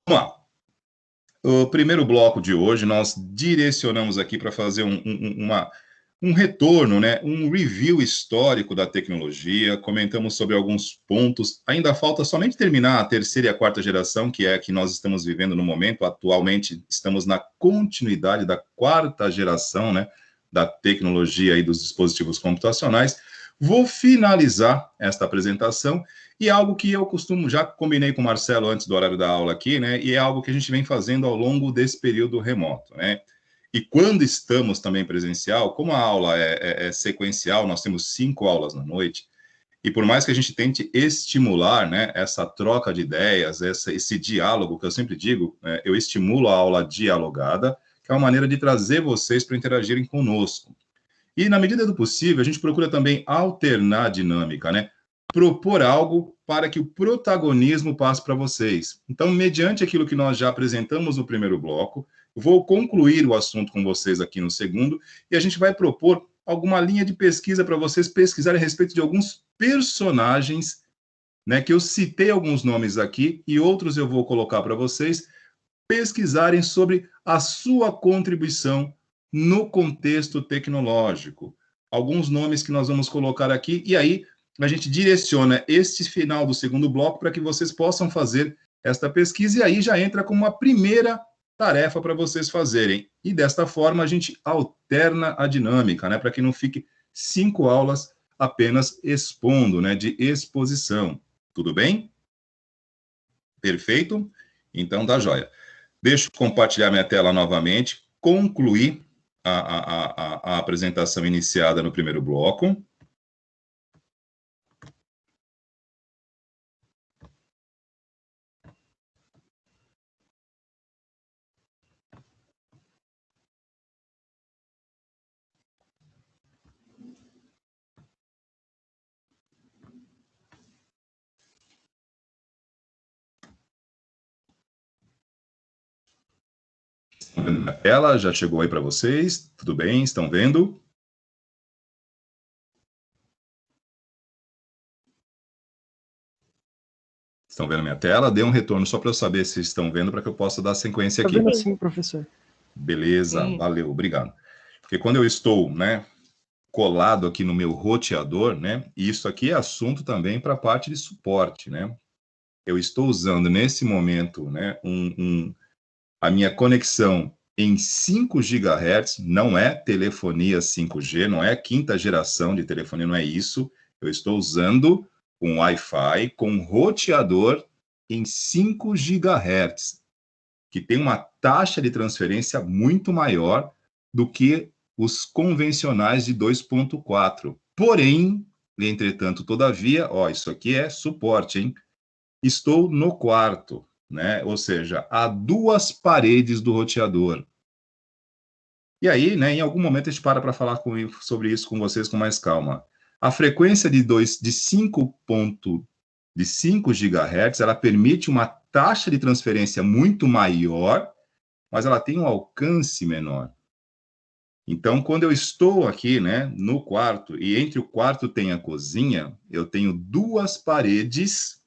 Vamos lá. O primeiro bloco de hoje, nós direcionamos aqui para fazer um retorno, né? Um review histórico da tecnologia, comentamos sobre alguns pontos. Ainda falta somente terminar a terceira e a quarta geração, que é a que nós estamos vivendo no momento. Atualmente, estamos na continuidade da quarta geração, né? Da tecnologia e dos dispositivos computacionais. Vou finalizar esta apresentação e é algo que eu costumo, já combinei com o Marcelo antes do horário da aula aqui, né? E é algo que a gente vem fazendo ao longo desse período remoto, né? E quando estamos também presencial, como a aula é sequencial, nós temos 5 aulas na noite, e por mais que a gente tente estimular, né, essa troca de ideias, esse diálogo, que eu sempre digo, eu estimulo a aula dialogada, que é uma maneira de trazer vocês para interagirem conosco. E, na medida do possível, a gente procura também alternar a dinâmica, né? Propor algo para que o protagonismo passe para vocês. Então, mediante aquilo que nós já apresentamos no primeiro bloco, vou concluir o assunto com vocês aqui no segundo, e a gente vai propor alguma linha de pesquisa para vocês pesquisarem a respeito de alguns personagens, né, que eu citei alguns nomes aqui, e outros eu vou colocar para vocês pesquisarem sobre a sua contribuição no contexto tecnológico. Alguns nomes que nós vamos colocar aqui, e aí a gente direciona este final do segundo bloco para que vocês possam fazer esta pesquisa, e aí já entra como uma primeira tarefa para vocês fazerem. E desta forma a gente alterna a dinâmica, né, para que não fique 5 aulas apenas expondo, né, de exposição. Tudo bem? Perfeito? Então tá joia. Deixa eu compartilhar minha tela novamente, concluir a apresentação iniciada no primeiro bloco. A tela já chegou aí para vocês? Tudo bem? Estão vendo? Estão vendo minha tela? Dê um retorno só para eu saber se estão vendo, para que eu possa dar sequência aqui. Está vendo sim, professor. Beleza, valeu, obrigado. Porque quando eu estou, né, colado aqui no meu roteador, né, e isso aqui é assunto também para a parte de suporte, né? Eu estou usando nesse momento, né, a minha conexão em 5 GHz, não é telefonia 5G, não é a quinta geração de telefonia, não é isso. Eu estou usando um Wi-Fi com roteador em 5 GHz, que tem uma taxa de transferência muito maior do que os convencionais de 2.4. Porém, entretanto, todavia, ó, isso aqui é suporte, hein? Estou no quarto, né? Ou seja, a 2 paredes do roteador. E aí, né, em algum momento a gente para falar sobre isso com vocês com mais calma. A frequência de 5 GHz, ela permite uma taxa de transferência muito maior, mas ela tem um alcance menor. Então, quando eu estou aqui, né, no quarto, e entre o quarto tem a cozinha, eu tenho 2 paredes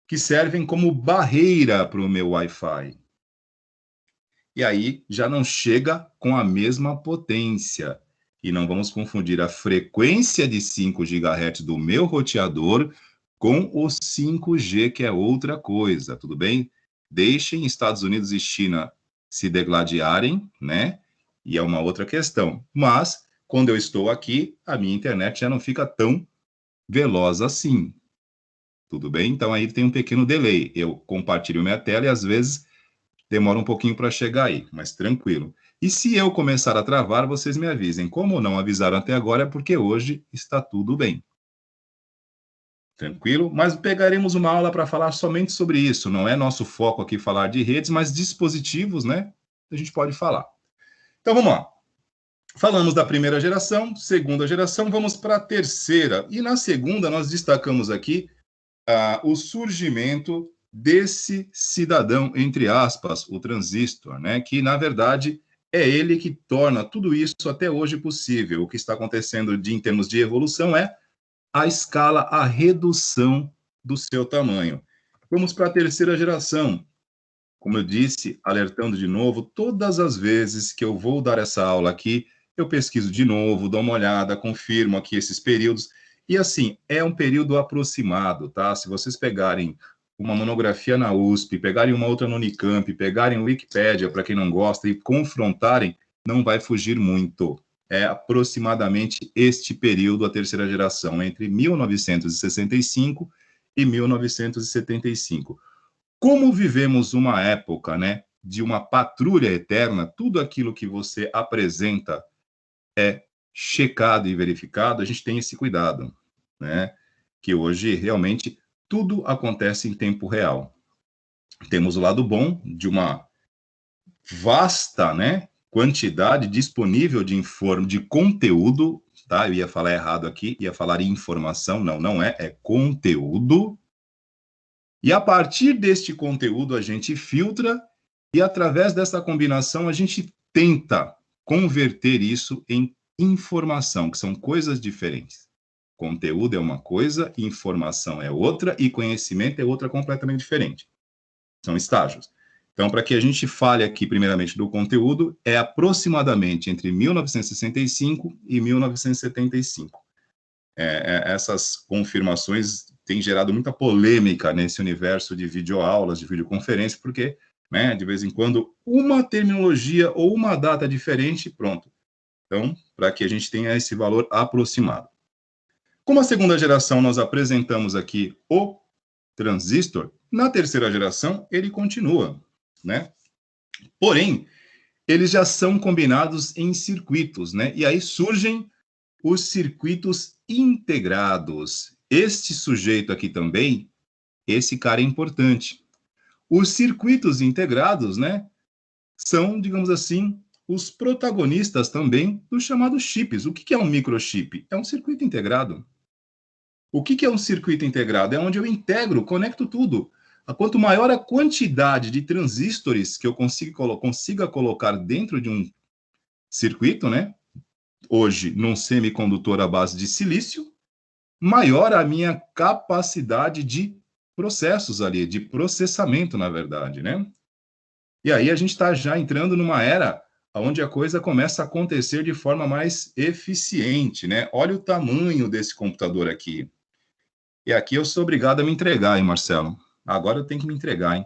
que servem como barreira para o meu Wi-Fi. E aí já não chega com a mesma potência. E não vamos confundir a frequência de 5 GHz do meu roteador com o 5G, que é outra coisa, tudo bem? Deixem Estados Unidos e China se degladiarem, né? E é uma outra questão. Mas, quando eu estou aqui, a minha internet já não fica tão veloz assim. Tudo bem? Então, aí tem um pequeno delay. Eu compartilho minha tela e, às vezes, demora um pouquinho para chegar aí, mas tranquilo. E se eu começar a travar, vocês me avisem. Como não avisaram até agora, é porque hoje está tudo bem. Tranquilo? Mas pegaremos uma aula para falar somente sobre isso. Não é nosso foco aqui falar de redes, mas dispositivos, né? A gente pode falar. Então, vamos lá. Falamos da primeira geração, segunda geração, vamos para a terceira. E na segunda, nós destacamos aqui o surgimento desse cidadão, entre aspas, o transistor, né? Que, na verdade, é ele que torna tudo isso até hoje possível. O que está acontecendo em termos de evolução é a escala, a redução do seu tamanho. Vamos para a terceira geração. como eu disse, alertando de novo, todas as vezes que eu vou dar essa aula aqui, eu pesquiso de novo, dou uma olhada, confirmo aqui esses períodos, e assim, é um período aproximado, tá? Se vocês pegarem uma monografia na USP, pegarem uma outra no Unicamp, pegarem o Wikipédia, para quem não gosta, e confrontarem, não vai fugir muito. É aproximadamente este período, a terceira geração, entre 1965 e 1975. Como vivemos uma época, né, de uma patrulha eterna, tudo aquilo que você apresenta é checado e verificado, a gente tem esse cuidado, né, que hoje realmente tudo acontece em tempo real. Temos o lado bom de uma vasta, né, quantidade disponível de conteúdo, tá? Eu ia falar errado aqui, ia falar informação, não é, é conteúdo. E a partir deste conteúdo a gente filtra e através dessa combinação a gente tenta converter isso em informação, que são coisas diferentes. Conteúdo é uma coisa, informação é outra e conhecimento é outra completamente diferente. São estágios. Então, para que a gente fale aqui, primeiramente, do conteúdo, é aproximadamente entre 1965 e 1975. Essas confirmações têm gerado muita polêmica nesse universo de videoaulas, de videoconferência, porque, né, de vez em quando, uma terminologia ou uma data diferente, pronto. Então, para que a gente tenha esse valor aproximado. Como a segunda geração, nós apresentamos aqui o transistor, na terceira geração, ele continua, né? Porém, eles já são combinados em circuitos, né? E aí surgem os circuitos integrados. Este sujeito aqui também, esse cara é importante. Os circuitos integrados, né, são, digamos assim, os protagonistas também dos chamados chips. O que é um microchip? É um circuito integrado. O que é um circuito integrado? É onde eu integro, conecto tudo. Quanto maior a quantidade de transistores que eu consiga colocar dentro de um circuito, né, hoje num semicondutor à base de silício, maior a minha capacidade de processos ali, de processamento, na verdade, né? E aí a gente está já entrando numa era onde a coisa começa a acontecer de forma mais eficiente, né? Olha o tamanho desse computador aqui. E aqui eu sou obrigado a me entregar, hein, Marcelo? Agora eu tenho que me entregar, hein?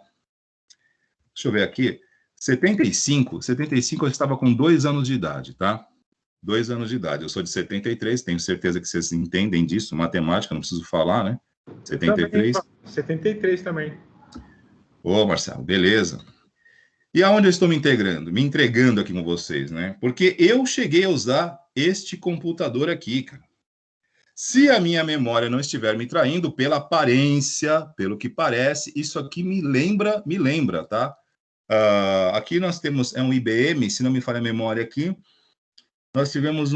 Deixa eu ver aqui. 75 eu estava com 2 anos de idade, tá? 2 anos de idade. Eu sou de 73, tenho certeza que vocês entendem disso, matemática, não preciso falar, né? Eu também, 73. 73 também. Ô, Marcelo, beleza. E aonde eu estou me integrando? Me entregando aqui com vocês, né? Porque eu cheguei a usar este computador aqui, cara. Se a minha memória não estiver me traindo, pela aparência, pelo que parece, isso aqui me lembra, tá? Aqui nós temos, é um IBM, se não me falha a memória aqui, nós tivemos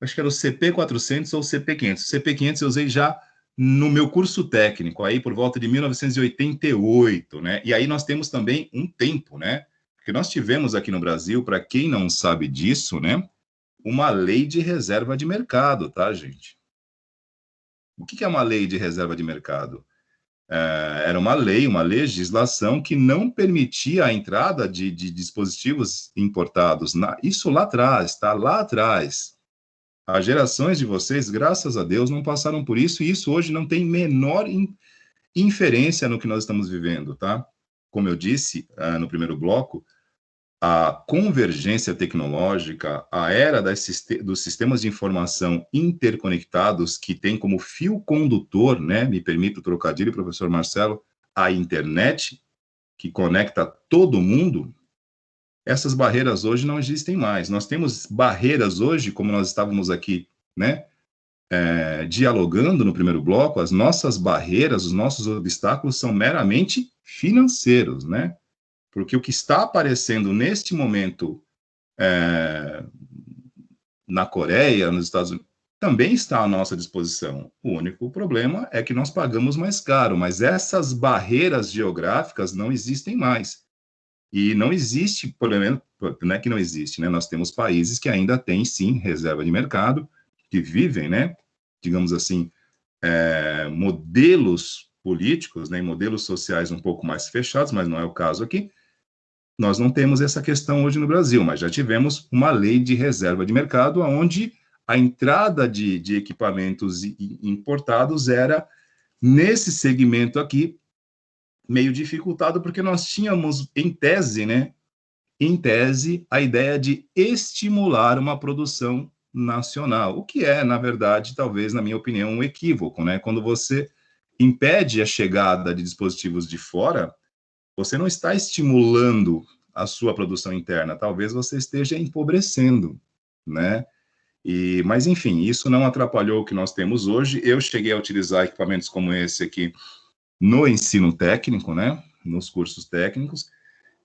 acho que era o CP400 ou o CP500. O CP500 eu usei já no meu curso técnico, aí por volta de 1988, né? E aí nós temos também um tempo, né? Porque nós tivemos aqui no Brasil, para quem não sabe disso, né? Uma lei de reserva de mercado, tá, gente? O que é uma lei de reserva de mercado? Era uma lei, uma legislação que não permitia a entrada de dispositivos importados. Isso lá atrás, tá? Lá atrás. As gerações de vocês, graças a Deus, não passaram por isso, e isso hoje não tem menor inferência no que nós estamos vivendo, tá? Como eu disse no primeiro bloco, a convergência tecnológica, a era dos sistemas de informação interconectados, que tem como fio condutor, né, me permita o trocadilho, professor Marcelo, a internet, que conecta todo mundo, essas barreiras hoje não existem mais. Nós temos barreiras hoje, como nós estávamos aqui, né, dialogando no primeiro bloco, as nossas barreiras, os nossos obstáculos são meramente financeiros, né? Porque o que está aparecendo neste momento na Coreia, nos Estados Unidos, também está à nossa disposição. O único problema é que nós pagamos mais caro, mas essas barreiras geográficas não existem mais. E não existe, pelo menos, não é que não existe, né? Nós temos países que ainda têm, sim, reserva de mercado, que vivem, né? Digamos assim, modelos políticos, né, em modelos sociais um pouco mais fechados, mas não é o caso aqui, nós não temos essa questão hoje no Brasil, mas já tivemos uma lei de reserva de mercado, onde a entrada de equipamentos importados era, nesse segmento aqui, meio dificultado, porque nós tínhamos, em tese, né, a ideia de estimular uma produção nacional, o que é, na verdade, talvez, na minha opinião, um equívoco, né? Quando você impede a chegada de dispositivos de fora, você não está estimulando a sua produção interna, talvez você esteja empobrecendo, né? Mas, enfim, isso não atrapalhou o que nós temos hoje. Eu cheguei a utilizar equipamentos como esse aqui no ensino técnico, né? Nos cursos técnicos.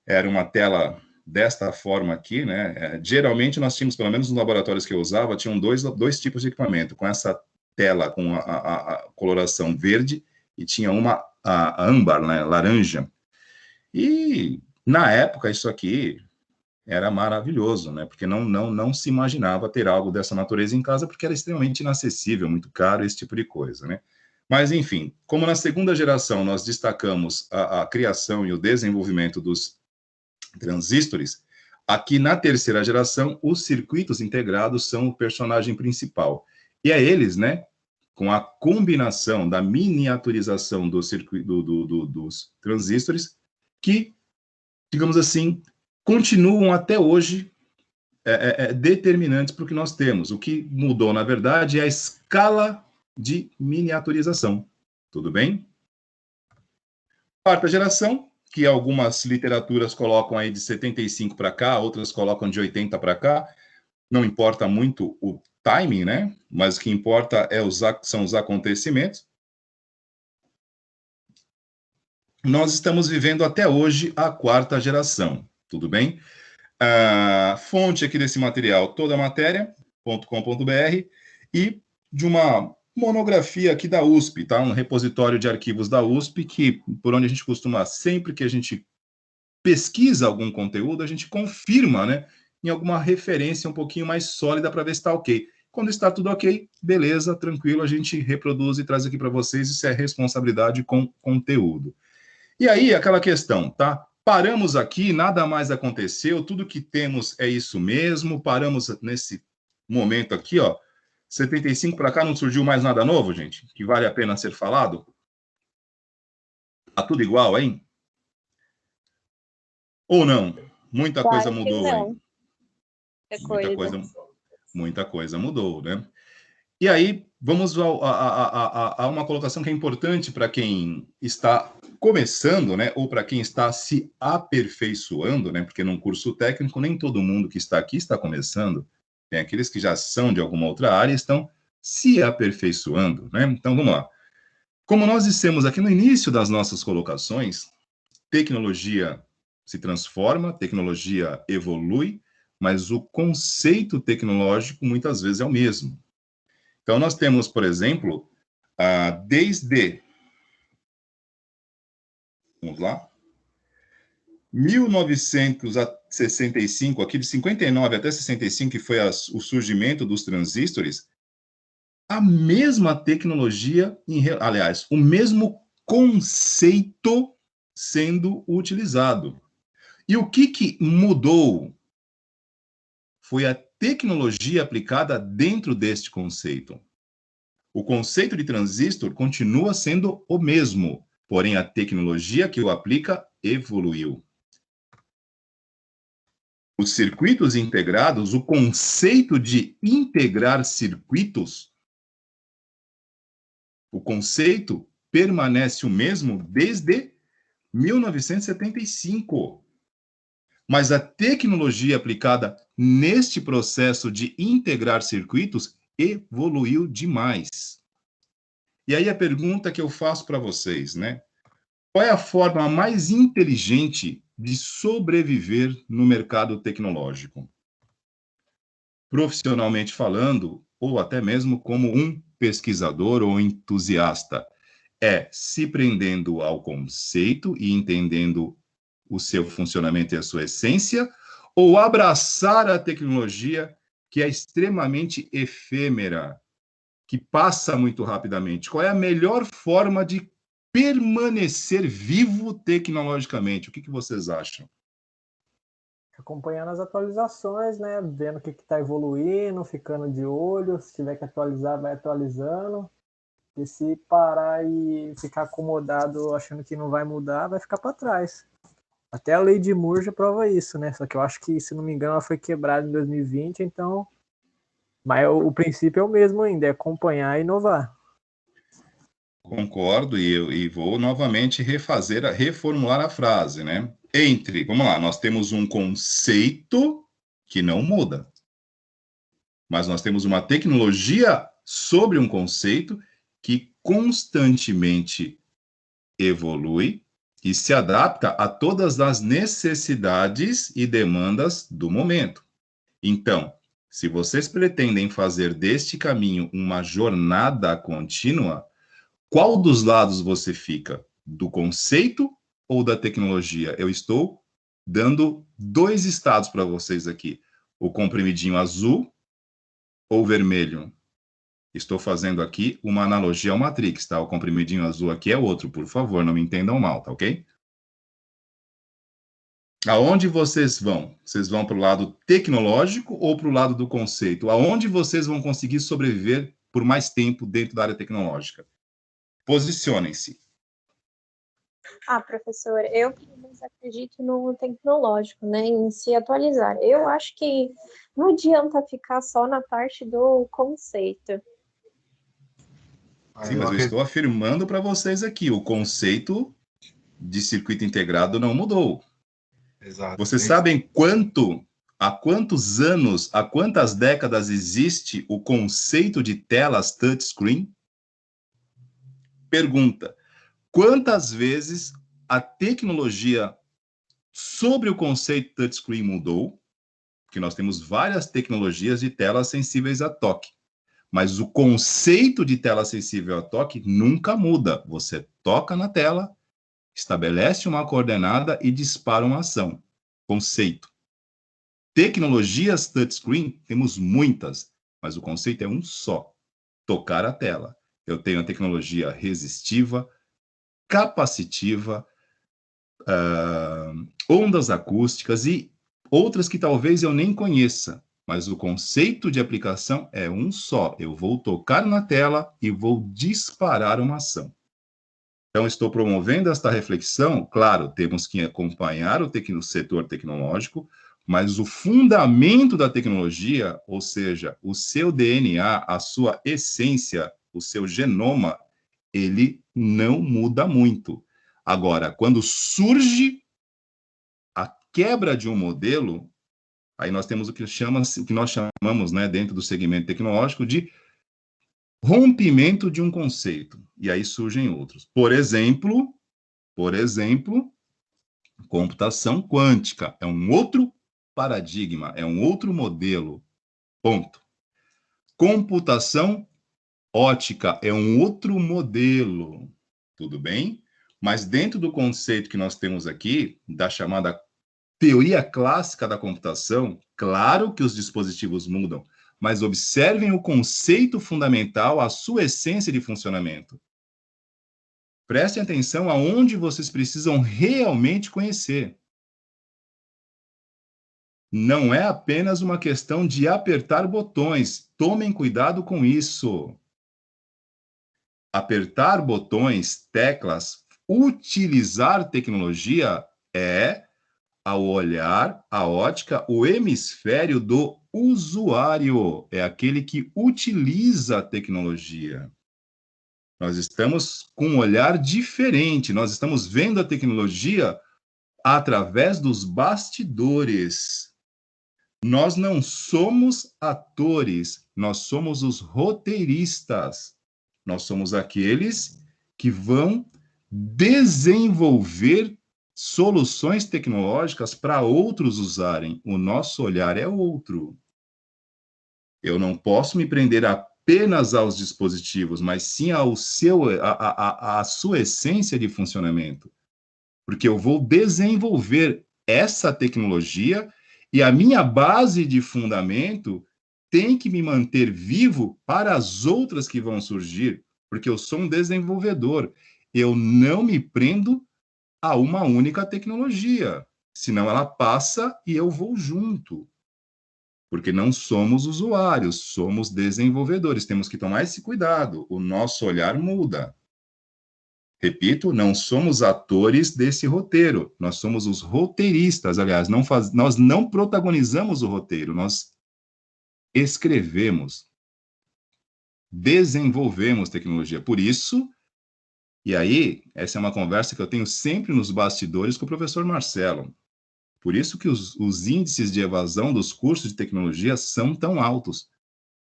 Era uma tela desta forma aqui, né? Geralmente nós tínhamos, pelo menos nos laboratórios que eu usava, tinham dois tipos de equipamento, com essa tela com a coloração verde e tinha uma a âmbar, né? Laranja. E, na época, isso aqui era maravilhoso, né? Porque não se imaginava ter algo dessa natureza em casa, porque era extremamente inacessível, muito caro, esse tipo de coisa, né? Mas, enfim, como na segunda geração nós destacamos a criação e o desenvolvimento dos transistores, aqui na terceira geração, os circuitos integrados são o personagem principal. E é eles, né, com a combinação da miniaturização dos transistores, que, digamos assim, continuam até hoje determinantes para o que nós temos. O que mudou, na verdade, é a escala de miniaturização. Tudo bem? Quarta geração, que algumas literaturas colocam aí de 75 para cá, outras colocam de 80 para cá. Não importa muito o timing, né? Mas o que importa são os acontecimentos. Nós estamos vivendo até hoje a quarta geração, tudo bem? A fonte aqui desse material, todamatéria.com.br, e de uma monografia aqui da USP, tá? Um repositório de arquivos da USP, que por onde a gente costuma, sempre que a gente pesquisa algum conteúdo, a gente confirma, né, em alguma referência um pouquinho mais sólida para ver se está ok. Quando está tudo ok, beleza, tranquilo, a gente reproduz e traz aqui para vocês, isso é responsabilidade com conteúdo. E aí, aquela questão, tá? Paramos aqui, nada mais aconteceu, tudo que temos é isso mesmo, paramos nesse momento aqui, ó, 75 para cá não surgiu mais nada novo, gente, que vale a pena ser falado? Tá tudo igual, hein? Ou não? Muita coisa mudou, hein? Muita coisa mudou, né? E aí, vamos a uma colocação que é importante para quem está começando, né? Ou para quem está se aperfeiçoando, né? Porque num curso técnico, nem todo mundo que está aqui está começando. Tem aqueles que já são de alguma outra área e estão se aperfeiçoando, né? Então, vamos lá. Como nós dissemos aqui no início das nossas colocações, tecnologia se transforma, tecnologia evolui, mas o conceito tecnológico muitas vezes é o mesmo. Então, nós temos, por exemplo, desde, vamos lá, 1965, aqui de 59 até 65, que foi o surgimento dos transistores, a mesma tecnologia, aliás, o mesmo conceito sendo utilizado. E o que mudou foi a tecnologia aplicada dentro deste conceito. O conceito de transistor continua sendo o mesmo, porém a tecnologia que o aplica evoluiu. Os circuitos integrados, o conceito de integrar circuitos, o conceito permanece o mesmo desde 1975. Mas a tecnologia aplicada neste processo de integrar circuitos evoluiu demais. E aí a pergunta que eu faço para vocês, né? Qual é a forma mais inteligente de sobreviver no mercado tecnológico? Profissionalmente falando, ou até mesmo como um pesquisador ou entusiasta, é se prendendo ao conceito e entendendo o seu funcionamento e a sua essência, ou abraçar a tecnologia que é extremamente efêmera, que passa muito rapidamente? Qual é a melhor forma de permanecer vivo tecnologicamente? O que vocês acham? Acompanhando as atualizações, né? Vendo o que está evoluindo, ficando de olho. Se tiver que atualizar, vai atualizando. E se parar e ficar acomodado achando que não vai mudar, vai ficar para trás. Até a lei de Moore já prova isso, né? Só que eu acho que, se não me engano, ela foi quebrada em 2020, então... Mas o princípio é o mesmo ainda, é acompanhar e inovar. Concordo, e vou novamente reformular a frase, né? Vamos lá, nós temos um conceito que não muda, mas nós temos uma tecnologia sobre um conceito que constantemente evolui e se adapta a todas as necessidades e demandas do momento. Então, se vocês pretendem fazer deste caminho uma jornada contínua, qual dos lados você fica? Do conceito ou da tecnologia? Eu estou dando 2 estados para vocês aqui. O comprimidinho azul ou vermelho? Estou fazendo aqui uma analogia ao Matrix, tá? O comprimidinho azul aqui é outro, por favor, não me entendam mal, tá ok? Aonde vocês vão? Vocês vão para o lado tecnológico ou para o lado do conceito? Aonde vocês vão conseguir sobreviver por mais tempo dentro da área tecnológica? Posicionem-se. Professor, eu pelo menos acredito no tecnológico, né, em se atualizar. Eu acho que não adianta ficar só na parte do conceito. Sim, mas eu estou afirmando para vocês aqui, o conceito de circuito integrado não mudou. Exato. Vocês sabem há quantos anos, há quantas décadas existe o conceito de telas touchscreen? Pergunta: quantas vezes a tecnologia sobre o conceito touchscreen mudou? Porque nós temos várias tecnologias de telas sensíveis a toque. Mas o conceito de tela sensível a toque nunca muda. Você toca na tela, estabelece uma coordenada e dispara uma ação. Conceito. Tecnologias touchscreen, temos muitas, mas o conceito é um só: tocar a tela. Eu tenho a tecnologia resistiva, capacitiva, ondas acústicas e outras que talvez eu nem conheça, mas o conceito de aplicação é um só. Eu vou tocar na tela e vou disparar uma ação. Então, estou promovendo esta reflexão. Claro, temos que acompanhar o setor tecnológico, mas o fundamento da tecnologia, ou seja, o seu DNA, a sua essência, o seu genoma, ele não muda muito. Agora, quando surge a quebra de um modelo, aí nós temos o que nós chamamos, né, dentro do segmento tecnológico, de rompimento de um conceito. E aí surgem outros. Por exemplo, computação quântica é um outro paradigma, é um outro modelo. Ponto. Computação ótica é um outro modelo. Tudo bem? Mas dentro do conceito que nós temos aqui, da chamada teoria clássica da computação, claro que os dispositivos mudam, mas observem o conceito fundamental, a sua essência de funcionamento. Prestem atenção aonde vocês precisam realmente conhecer. Não é apenas uma questão de apertar botões. Tomem cuidado com isso. Apertar botões, teclas, utilizar tecnologia é, ao olhar, a ótica, o hemisfério do usuário. É aquele que utiliza a tecnologia. Nós estamos com um olhar diferente. Nós estamos vendo a tecnologia através dos bastidores. Nós não somos atores, nós somos os roteiristas. Nós somos aqueles que vão desenvolver soluções tecnológicas para outros usarem. O nosso olhar é outro. Eu não posso me prender apenas aos dispositivos, mas sim à sua essência de funcionamento. Porque eu vou desenvolver essa tecnologia e a minha base de fundamento tem que me manter vivo para as outras que vão surgir, porque eu sou um desenvolvedor. eu não me prendo a uma única tecnologia, senão ela passa e eu vou junto. Porque não somos usuários, somos desenvolvedores, temos que tomar esse cuidado, o nosso olhar muda. Repito, não somos atores desse roteiro, nós somos os roteiristas, aliás, nós não protagonizamos o roteiro, nós escrevemos, desenvolvemos tecnologia. Por isso, e aí, essa é uma conversa que eu tenho sempre nos bastidores com o professor Marcelo. Por isso que os índices de evasão dos cursos de tecnologia são tão altos,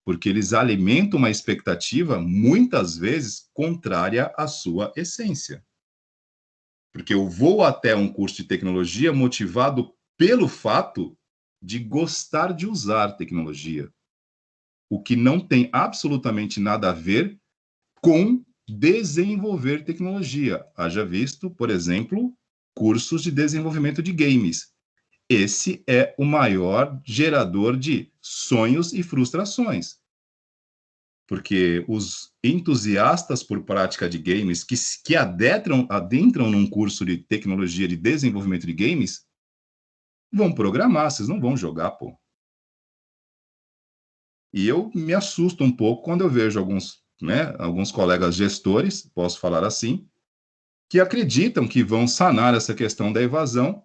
porque eles alimentam uma expectativa, muitas vezes, contrária à sua essência. Porque eu vou até um curso de tecnologia motivado pelo fato de gostar de usar tecnologia, o que não tem absolutamente nada a ver com desenvolver tecnologia. Haja visto, por exemplo, cursos de desenvolvimento de games. Esse é o maior gerador de sonhos e frustrações. Porque os entusiastas por prática de games que adentram num curso de tecnologia de desenvolvimento de games vão programar, vocês não vão jogar, pô. E eu me assusto um pouco quando eu vejo alguns colegas gestores, posso falar assim, que acreditam que vão sanar essa questão da evasão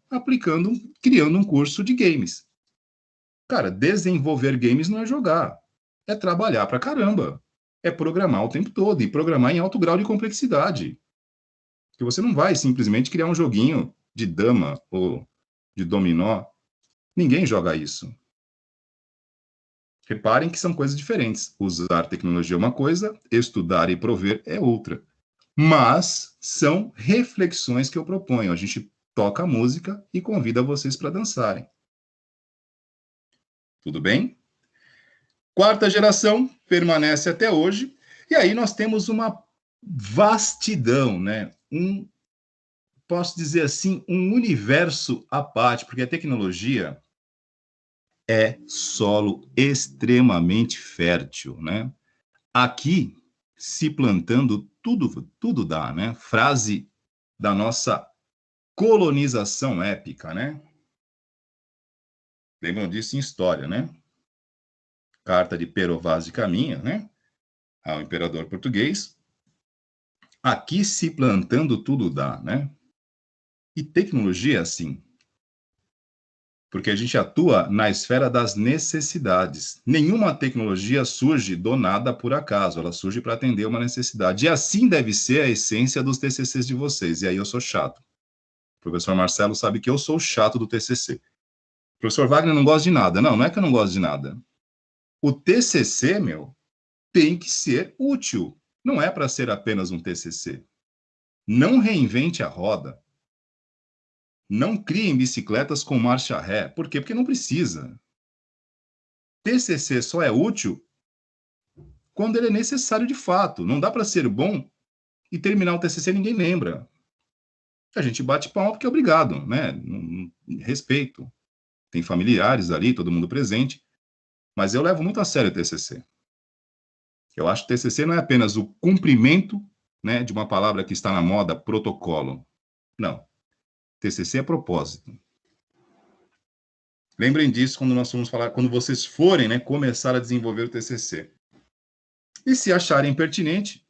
criando um curso de games. Cara, desenvolver games não é jogar, é trabalhar pra caramba, é programar o tempo todo, e programar em alto grau de complexidade. Porque você não vai simplesmente criar um joguinho de dama ou de dominó. Ninguém joga isso. Reparem que são coisas diferentes. Usar tecnologia é uma coisa, estudar e prover é outra. Mas são reflexões que eu proponho. A gente toca a música e convida vocês para dançarem. Tudo bem? Quarta geração permanece até hoje. E aí nós temos uma vastidão, né? Posso dizer assim, um universo à parte, porque a tecnologia é solo extremamente fértil, né? Aqui, se plantando, tudo dá, né? Frase da nossa colonização épica, né? Lembram disso em história, né? Carta de Pero Vaz de Caminha, né? Ao imperador português. Aqui, se plantando, tudo dá, né? E tecnologia é assim. Porque a gente atua na esfera das necessidades. Nenhuma tecnologia surge do nada por acaso, ela surge para atender uma necessidade. E assim deve ser a essência dos TCCs de vocês. E aí eu sou chato. O professor Marcelo sabe que eu sou chato do TCC. O professor Wagner não gosta de nada. Não, não é que eu não gosto de nada. O TCC, tem que ser útil. Não é para ser apenas um TCC. Não reinvente a roda. Não criem bicicletas com marcha ré. Por quê? Porque não precisa. TCC só é útil quando ele é necessário de fato. Não dá para ser bom e terminar o TCC e ninguém lembra. A gente bate palma porque é obrigado, né? Respeito. Tem familiares ali, todo mundo presente. Mas eu levo muito a sério o TCC. Eu acho que o TCC não é apenas o cumprimento, né, de uma palavra que está na moda, protocolo. Não. TCC é propósito. Lembrem disso quando nós vamos falar, quando vocês forem, né, começar a desenvolver o TCC. E se acharem pertinente,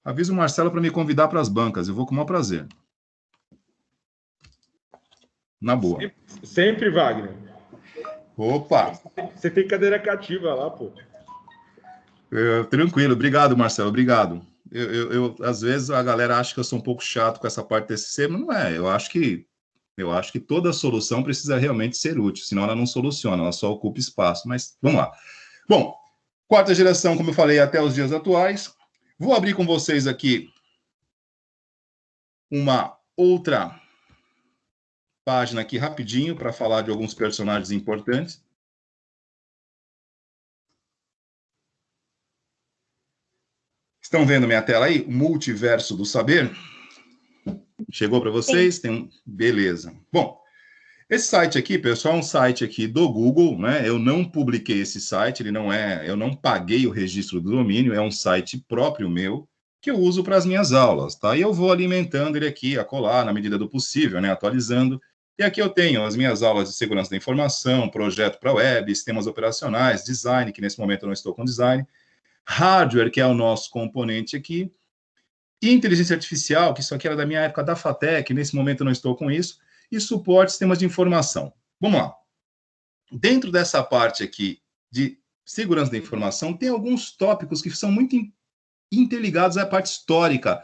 avisa o Marcelo para me convidar para as bancas. Eu vou com o maior prazer. Na boa. Sempre, Wagner. Opa! Você tem cadeira cativa lá, pô. Tranquilo. Obrigado, Marcelo. Obrigado. Às vezes a galera acha que eu sou um pouco chato com essa parte do TCC, mas não é. Eu acho que toda solução precisa realmente ser útil, senão ela não soluciona, ela só ocupa espaço. Mas vamos lá. Bom, quarta geração, como eu falei, até os dias atuais. Vou abrir com vocês aqui uma outra página aqui rapidinho para falar de alguns personagens importantes. Estão vendo minha tela aí? O Multiverso do Saber? Chegou para vocês? Beleza. Bom, esse site aqui, pessoal, é um site aqui do Google, né? Eu não publiquei esse site, eu não paguei o registro do domínio, é um site próprio meu. que eu uso para as minhas aulas, tá? E eu vou alimentando ele aqui, acolá, na medida do possível, né? Atualizando. E aqui eu tenho as minhas aulas de segurança da informação, projeto para web, sistemas operacionais, design, que nesse momento eu não estou com design, hardware, que é o nosso componente aqui, inteligência artificial, que isso aqui era da minha época da FATEC, nesse momento eu não estou com isso, e suporte sistemas de informação. Vamos lá. Dentro dessa parte aqui de segurança da informação, tem alguns tópicos que são muito interligados à parte histórica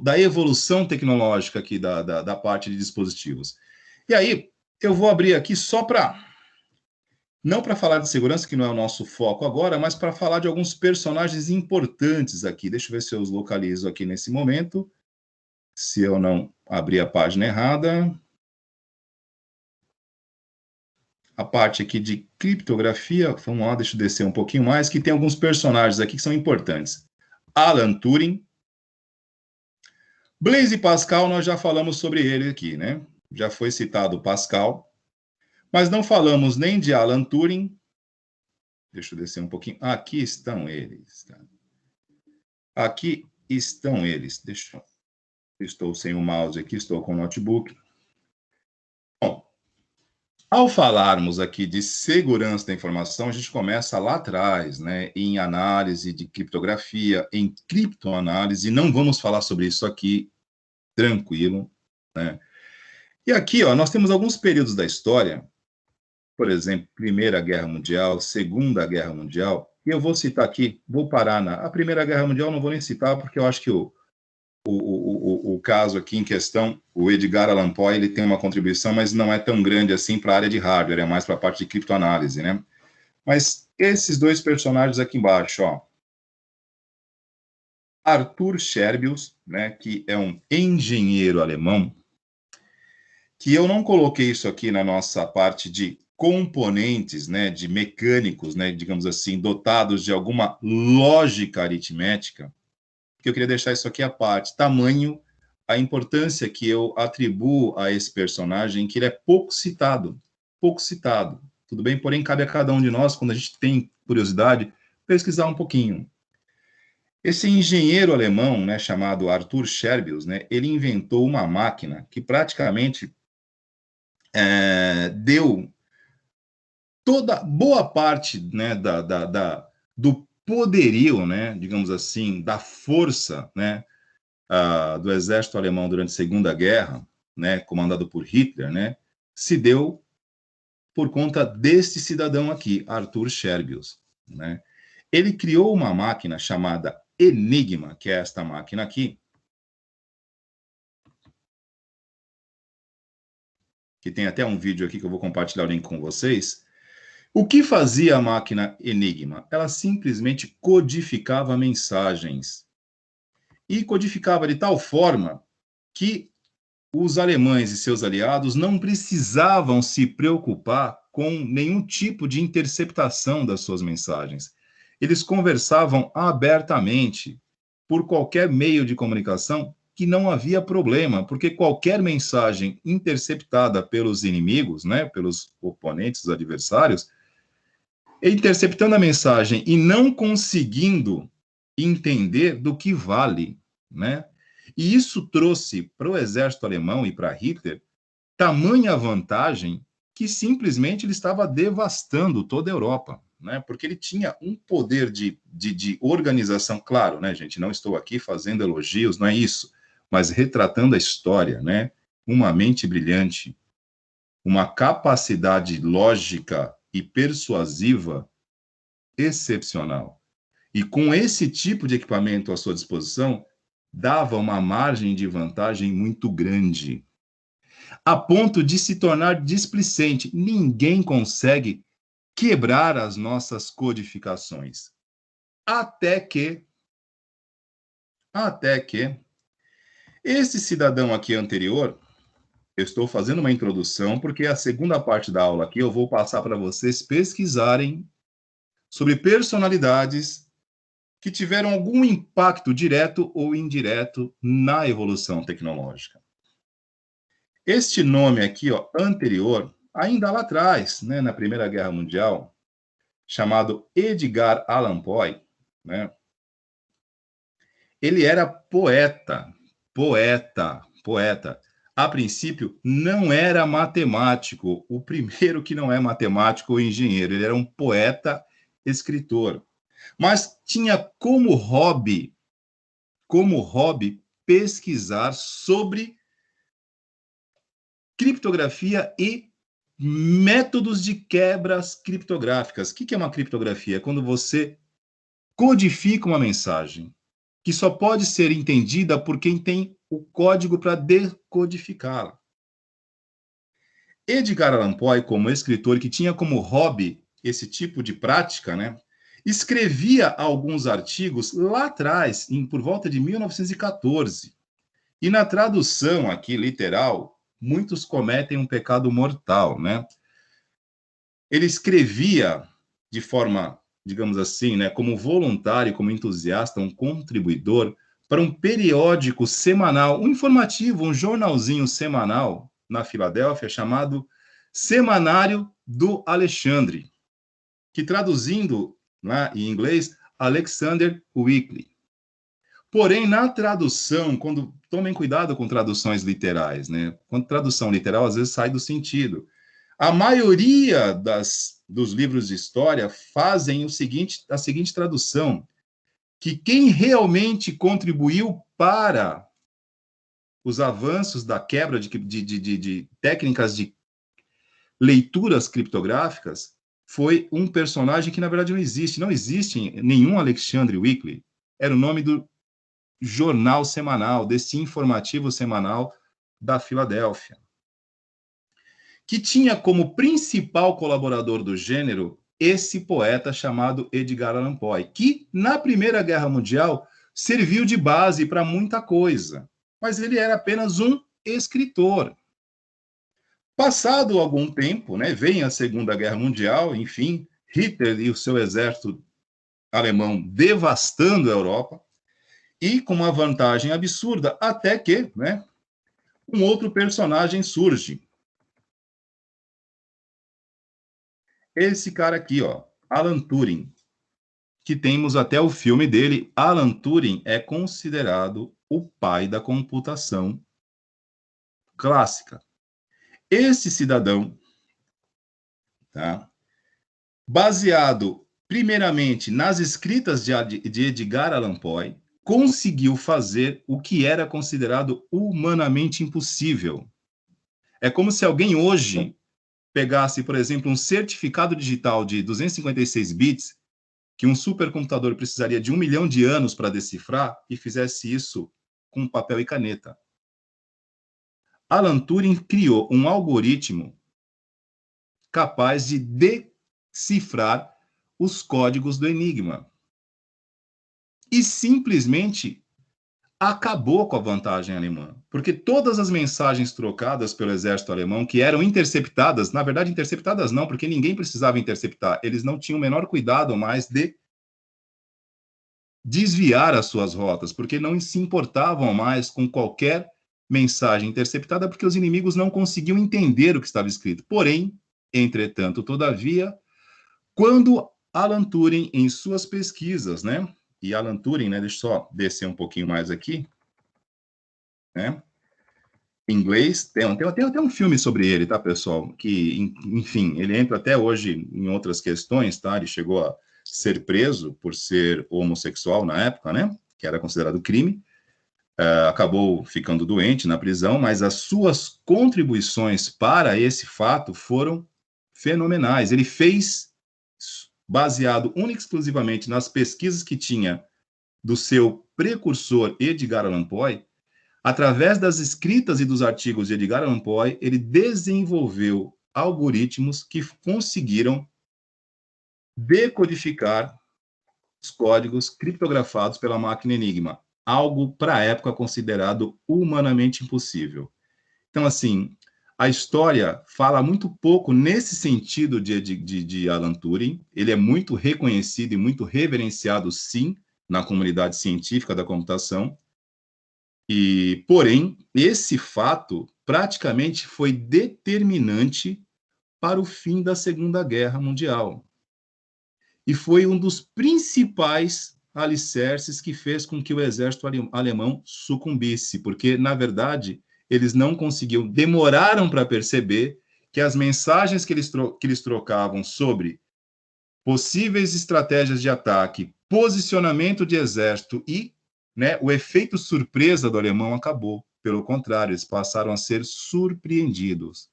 da evolução tecnológica aqui da parte de dispositivos. E aí, eu vou abrir aqui só para... Não para falar de segurança, que não é o nosso foco agora, mas para falar de alguns personagens importantes aqui. Deixa eu ver se eu os localizo aqui nesse momento. Se eu não abrir a página errada. A parte aqui de criptografia, vamos lá, deixa eu descer um pouquinho mais, que tem alguns personagens aqui que são importantes. Alan Turing. Blaise Pascal, nós já falamos sobre ele aqui, né? Já foi citado Pascal. Mas não falamos nem de Alan Turing. Deixa eu descer um pouquinho. Aqui estão eles. Tá? Aqui estão eles. Deixa eu... Estou sem o mouse aqui, estou com o notebook. Bom, ao falarmos aqui de segurança da informação, a gente começa lá atrás, né? Em análise de criptografia, em criptoanálise. Não vamos falar sobre isso aqui, tranquilo, né? E aqui, ó, nós temos alguns períodos da história. Por exemplo, Primeira Guerra Mundial, Segunda Guerra Mundial, e eu vou citar aqui, vou parar a Primeira Guerra Mundial, não vou nem citar, porque eu acho que o caso aqui em questão, o Edgar Allan Poe, ele tem uma contribuição, mas não é tão grande assim para a área de hardware, é mais para a parte de criptoanálise, né? Mas esses dois personagens aqui embaixo, ó, Arthur Scherbius, né, que é um engenheiro alemão, que eu não coloquei isso aqui na nossa parte de componentes, né, de mecânicos, né, digamos assim, dotados de alguma lógica aritmética, que eu queria deixar isso aqui à parte. Tamanho, a importância que eu atribuo a esse personagem, que ele é pouco citado. Tudo bem? Porém, cabe a cada um de nós, quando a gente tem curiosidade, pesquisar um pouquinho. Esse engenheiro alemão, né, chamado Arthur Scherbius, né, ele inventou uma máquina que praticamente deu toda boa parte, né, do poderio, né, digamos assim, da força, né, do exército alemão durante a Segunda Guerra, né, comandado por Hitler, né, se deu por conta deste cidadão aqui, Arthur Scherbius, né. Ele criou uma máquina chamada Enigma, que é esta máquina aqui, que tem até um vídeo aqui que eu vou compartilhar o link com vocês. O que fazia a máquina Enigma? Ela simplesmente codificava mensagens. E codificava de tal forma que os alemães e seus aliados não precisavam se preocupar com nenhum tipo de interceptação das suas mensagens. Eles conversavam abertamente por qualquer meio de comunicação, que não havia problema, porque qualquer mensagem interceptada pelos inimigos, né, pelos oponentes, os adversários, interceptando a mensagem e não conseguindo entender do que vale, né? E isso trouxe para o exército alemão e para Hitler tamanha vantagem que simplesmente ele estava devastando toda a Europa, né? Porque ele tinha um poder de organização, claro, né, gente? Não estou aqui fazendo elogios, não é isso, mas retratando a história, né? Uma mente brilhante, uma capacidade lógica e persuasiva excepcional. E com esse tipo de equipamento à sua disposição, dava uma margem de vantagem muito grande, a ponto de se tornar displicente. Ninguém consegue quebrar as nossas codificações. Até que esse cidadão aqui anterior, eu estou fazendo uma introdução, porque a segunda parte da aula aqui eu vou passar para vocês pesquisarem sobre personalidades que tiveram algum impacto direto ou indireto na evolução tecnológica. Este nome aqui, ó, anterior, ainda lá atrás, né, na Primeira Guerra Mundial, chamado Edgar Allan Poe, né, ele era poeta. A princípio, não era matemático. O primeiro que não é matemático ou engenheiro. Ele era um poeta, escritor. Mas tinha como hobby pesquisar sobre criptografia e métodos de quebras criptográficas. O que é uma criptografia? É quando você codifica uma mensagem que só pode ser entendida por quem tem o código para decodificá-la. Edgar Allan Poe, como escritor que tinha como hobby esse tipo de prática, né, escrevia alguns artigos lá atrás, por volta de 1914. E na tradução aqui, literal, muitos cometem um pecado mortal, né? Ele escrevia de forma, digamos assim, né, como voluntário, como entusiasta, um contribuidor, para um periódico semanal, um informativo, um jornalzinho semanal na Filadélfia, chamado Semanário do Alexandre, que traduzindo lá em inglês, Alexander Weekly. Porém, na tradução, tomem cuidado com traduções literais, né? Quando tradução literal, às vezes sai do sentido. A maioria dos livros de história fazem a seguinte tradução, que quem realmente contribuiu para os avanços da quebra de técnicas de leituras criptográficas foi um personagem que, na verdade, não existe. Não existe nenhum Alexandre Weekly. Era o nome do jornal semanal, desse informativo semanal da Filadélfia, que tinha como principal colaborador do gênero esse poeta chamado Edgar Allan Poe, que na Primeira Guerra Mundial serviu de base para muita coisa, mas ele era apenas um escritor. Passado algum tempo, né, vem a Segunda Guerra Mundial, enfim, Hitler e o seu exército alemão devastando a Europa, e com uma vantagem absurda, até que, né, um outro personagem surge. Esse cara aqui, ó, Alan Turing, que temos até o filme dele. Alan Turing é considerado o pai da computação clássica. Esse cidadão, tá, baseado primeiramente nas escritas de Edgar Allan Poe, conseguiu fazer o que era considerado humanamente impossível. É como se alguém hoje pegasse, por exemplo, um certificado digital de 256 bits, que um supercomputador precisaria de 1 milhão de anos para decifrar, e fizesse isso com papel e caneta. Alan Turing criou um algoritmo capaz de decifrar os códigos do Enigma. E simplesmente acabou com a vantagem alemã, porque todas as mensagens trocadas pelo exército alemão, que eram interceptadas, na verdade interceptadas não, porque ninguém precisava interceptar, eles não tinham o menor cuidado mais de desviar as suas rotas, porque não se importavam mais com qualquer mensagem interceptada, porque os inimigos não conseguiam entender o que estava escrito. Porém, entretanto, todavia, quando Alan Turing, em suas pesquisas, né, e Alan Turing, né, deixa eu só descer um pouquinho mais aqui, né, em inglês, tem até um filme sobre ele, tá, pessoal, que, enfim, ele entra até hoje em outras questões, tá, ele chegou a ser preso por ser homossexual na época, né, que era considerado crime, acabou ficando doente na prisão, mas as suas contribuições para esse fato foram fenomenais. Ele fez, baseado única e exclusivamente nas pesquisas que tinha do seu precursor Edgar Allan Poe, através das escritas e dos artigos de Edgar Allan Poe, ele desenvolveu algoritmos que conseguiram decodificar os códigos criptografados pela máquina Enigma, algo para a época considerado humanamente impossível. Então, assim, a história fala muito pouco nesse sentido de Alan Turing. Ele é muito reconhecido e muito reverenciado, sim, na comunidade científica da computação. Porém, esse fato praticamente foi determinante para o fim da Segunda Guerra Mundial. E foi um dos principais alicerces que fez com que o exército alemão sucumbisse, porque, na verdade, eles não conseguiam, demoraram para perceber que as mensagens que eles trocavam sobre possíveis estratégias de ataque, posicionamento de exército e, né, o efeito surpresa do alemão acabou. Pelo contrário, eles passaram a ser surpreendidos.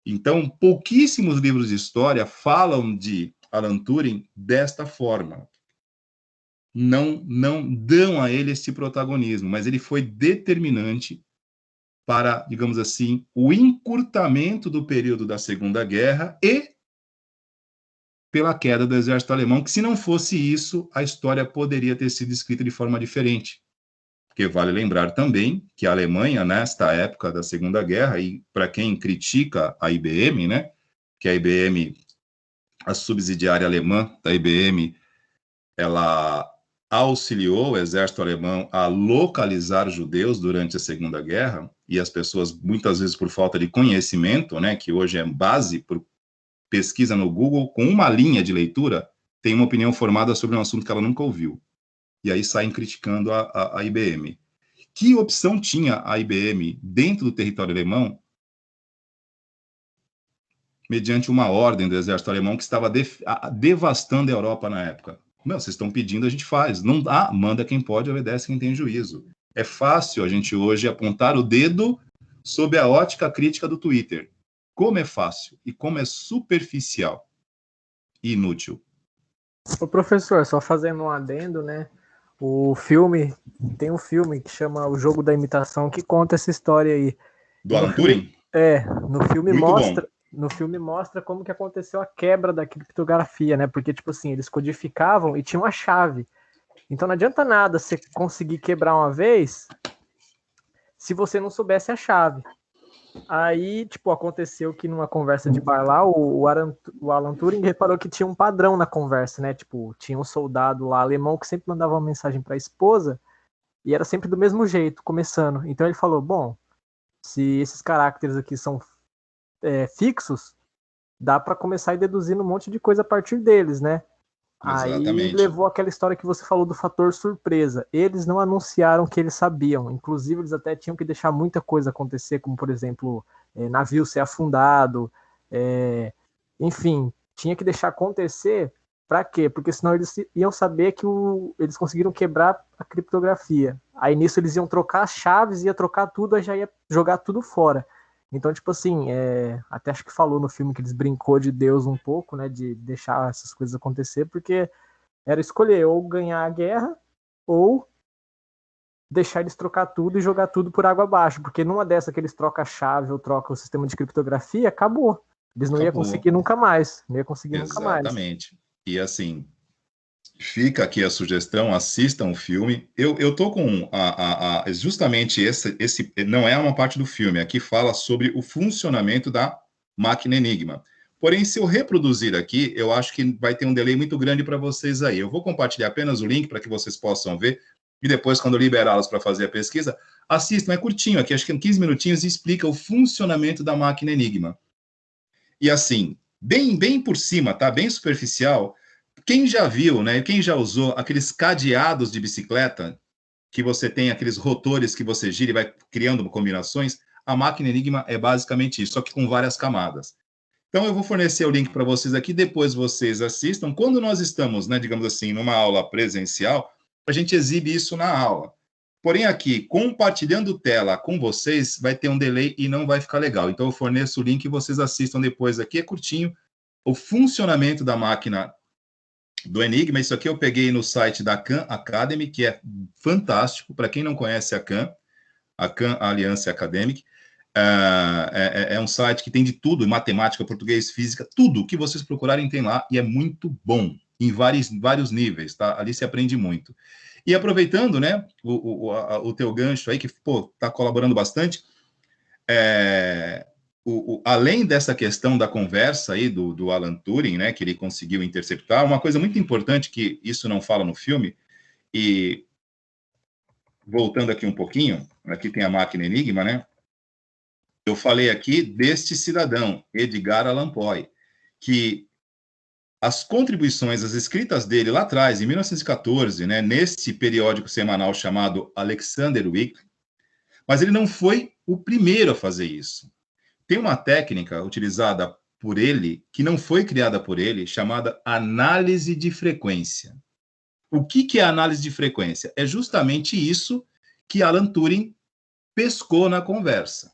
Então, pouquíssimos livros de história falam de Alan Turing desta forma. Não dão a ele esse protagonismo, mas ele foi determinante para, digamos assim, o encurtamento do período da Segunda Guerra e pela queda do exército alemão, que se não fosse isso, a história poderia ter sido escrita de forma diferente. Porque vale lembrar também que a Alemanha, nesta época da Segunda Guerra, e para quem critica a IBM, né, que a IBM, a subsidiária alemã da IBM, ela auxiliou o exército alemão a localizar judeus durante a Segunda Guerra, e as pessoas, muitas vezes por falta de conhecimento, né, que hoje é base por pesquisa no Google, com uma linha de leitura, tem uma opinião formada sobre um assunto que ela nunca ouviu. E aí saem criticando a IBM. Que opção tinha a IBM dentro do território alemão, mediante uma ordem do exército alemão que estava devastando a Europa na época? Não, vocês estão pedindo, a gente faz. Não dá, manda quem pode, obedece quem tem juízo. É fácil a gente hoje apontar o dedo sob a ótica crítica do Twitter. Como é fácil e como é superficial e inútil. Ô, professor, só fazendo um adendo, né? Tem um filme que chama O Jogo da Imitação, que conta essa história aí. Do Alan Turing? No filme mostra como que aconteceu a quebra da criptografia, né? Porque, tipo assim, eles codificavam e tinham a chave. Então não adianta nada você conseguir quebrar uma vez se você não soubesse a chave. Aí, tipo, aconteceu que numa conversa de bar lá, o Alan Turing reparou que tinha um padrão na conversa, né? Tipo, tinha um soldado lá alemão que sempre mandava uma mensagem para a esposa e era sempre do mesmo jeito, começando. Então ele falou, bom, se esses caracteres aqui são fixos, dá para começar a ir deduzindo um monte de coisa a partir deles, né? Exatamente. Aí levou aquela história que você falou do fator surpresa. Eles não anunciaram que eles sabiam. Inclusive, eles até tinham que deixar muita coisa acontecer, como, por exemplo, navio ser afundado. Enfim, tinha que deixar acontecer. Para quê? Porque senão eles iam saber que eles conseguiram quebrar a criptografia. Aí nisso eles iam trocar as chaves, ia trocar tudo, aí já ia jogar tudo fora. Então, tipo assim, até acho que falou no filme que eles brincou de Deus um pouco, né, de deixar essas coisas acontecer, porque era escolher ou ganhar a guerra ou deixar eles trocar tudo e jogar tudo por água abaixo, porque numa dessa que eles trocam a chave ou trocam o sistema de criptografia, acabou. Eles não iam conseguir nunca mais. Não ia conseguir nunca mais. Exatamente. E assim, fica aqui a sugestão, assistam o filme. Eu tô com justamente esse não é uma parte do filme, aqui fala sobre o funcionamento da máquina Enigma. Porém, se eu reproduzir aqui, eu acho que vai ter um delay muito grande para vocês aí. Eu vou compartilhar apenas o link para que vocês possam ver, e depois, quando eu liberá-los para fazer a pesquisa, assistam, é curtinho aqui, acho que em 15 minutinhos, e explica o funcionamento da máquina Enigma. E assim, bem por cima, tá? Bem superficial. Quem já viu, né? Quem já usou aqueles cadeados de bicicleta, que você tem aqueles rotores que você gira e vai criando combinações, a máquina Enigma é basicamente isso, só que com várias camadas. Então eu vou fornecer o link para vocês aqui, depois vocês assistam. Quando nós estamos, né, digamos assim, numa aula presencial, a gente exibe isso na aula. Porém, aqui, compartilhando tela com vocês, vai ter um delay e não vai ficar legal. Então, eu forneço o link e vocês assistam depois aqui. É curtinho. O funcionamento da máquina do Enigma. Isso aqui eu peguei no site da Khan Academy, que é fantástico. Para quem não conhece a Khan Aliança Academic, é um site que tem de tudo, matemática, português, física, tudo que vocês procurarem tem lá, e é muito bom, em vários níveis, tá? Ali se aprende muito. E aproveitando, né, o teu gancho aí, que, pô, tá colaborando bastante, além dessa questão da conversa aí do Alan Turing, né, que ele conseguiu interceptar, uma coisa muito importante que isso não fala no filme, e voltando aqui um pouquinho, aqui tem a máquina Enigma, né, eu falei aqui deste cidadão, Edgar Allan Poe, que as contribuições, as escritas dele lá atrás, em 1914, né, nesse periódico semanal chamado Alexander Weekly, mas ele não foi o primeiro a fazer isso. Tem uma técnica utilizada por ele, que não foi criada por ele, chamada análise de frequência. O que é análise de frequência? É justamente isso que Alan Turing pescou na conversa.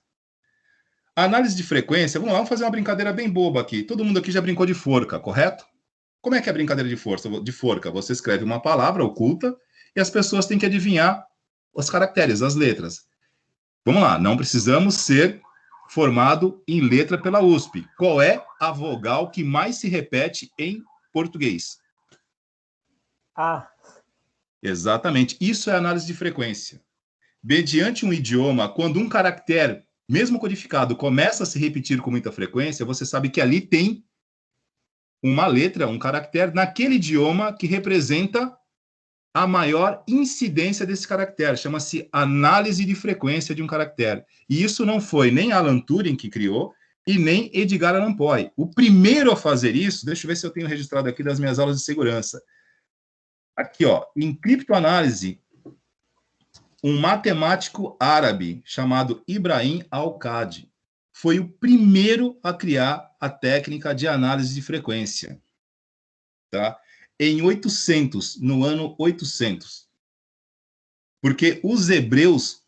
A análise de frequência, vamos lá, vamos fazer uma brincadeira bem boba aqui. Todo mundo aqui já brincou de forca, correto? Como é que é a brincadeira de forca? Você escreve uma palavra oculta e as pessoas têm que adivinhar os caracteres, as letras. Vamos lá, não precisamos ser formado em letra pela USP. Qual é a vogal que mais se repete em português? A. Exatamente. Isso é análise de frequência. Mediante um idioma, quando um caractere, mesmo codificado, começa a se repetir com muita frequência, você sabe que ali tem uma letra, um caractere, naquele idioma que representa a maior incidência desse caractere. Chama-se análise de frequência de um caractere. E isso não foi nem Alan Turing que criou e nem Edgar Allan Poe. O primeiro a fazer isso, deixa eu ver se eu tenho registrado aqui das minhas aulas de segurança. Aqui, ó, em criptoanálise, um matemático árabe chamado Ibrahim Al-Qadi foi o primeiro a criar a técnica de análise de frequência, tá? Em 800, no ano 800. Porque os hebreus,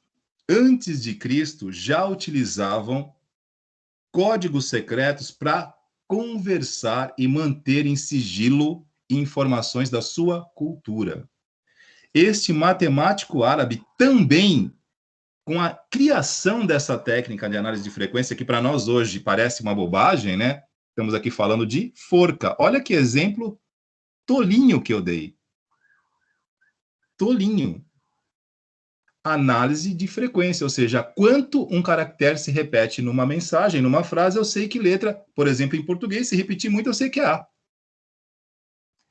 antes de Cristo, já utilizavam códigos secretos para conversar e manter em sigilo informações da sua cultura. Este matemático árabe também, com a criação dessa técnica de análise de frequência, que para nós hoje parece uma bobagem, né? Estamos aqui falando de forca. Olha que exemplo tolinho que eu dei. Tolinho. Análise de frequência, ou seja, quanto um caractere se repete numa mensagem, numa frase, eu sei que letra, por exemplo, em português, se repetir muito, eu sei que é A.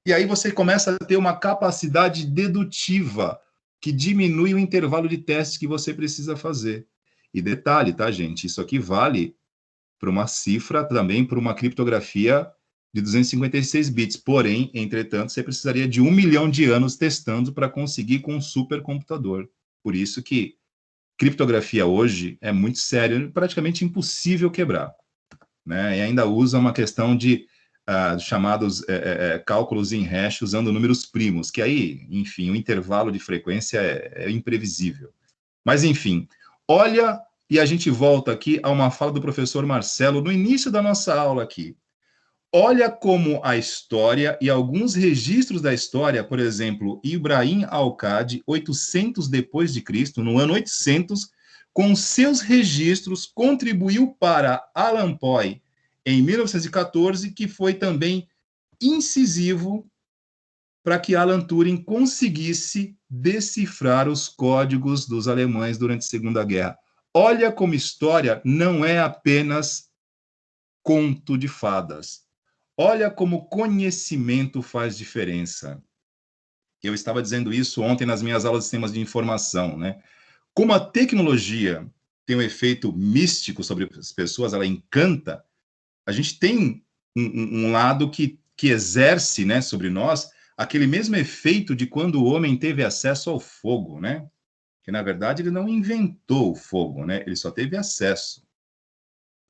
E aí você começa a ter uma capacidade dedutiva que diminui o intervalo de testes que você precisa fazer. E detalhe, tá, gente? Isso aqui vale para uma cifra, também para uma criptografia de 256 bits. Porém, entretanto, você precisaria de 1 milhão de anos testando para conseguir com um supercomputador. Por isso que criptografia hoje é muito sério, praticamente impossível quebrar, né? E ainda usa uma questão de chamados cálculos em hash usando números primos, que aí, enfim, o intervalo de frequência é imprevisível. Mas, enfim, olha, e a gente volta aqui a uma fala do professor Marcelo no início da nossa aula aqui. Olha como a história e alguns registros da história, por exemplo, Ibrahim Al-Qadi, 800 depois de Cristo, no ano 800, com seus registros, contribuiu para Alan Poe, em 1914, que foi também incisivo para que Alan Turing conseguisse decifrar os códigos dos alemães durante a Segunda Guerra. Olha como história não é apenas conto de fadas. Olha como conhecimento faz diferença. Eu estava dizendo isso ontem nas minhas aulas de sistemas de informação, né? Como a tecnologia tem um efeito místico sobre as pessoas, ela encanta, a gente tem um lado que exerce, né, sobre nós aquele mesmo efeito de quando o homem teve acesso ao fogo, né? Que, na verdade, ele não inventou o fogo, né? Ele só teve acesso.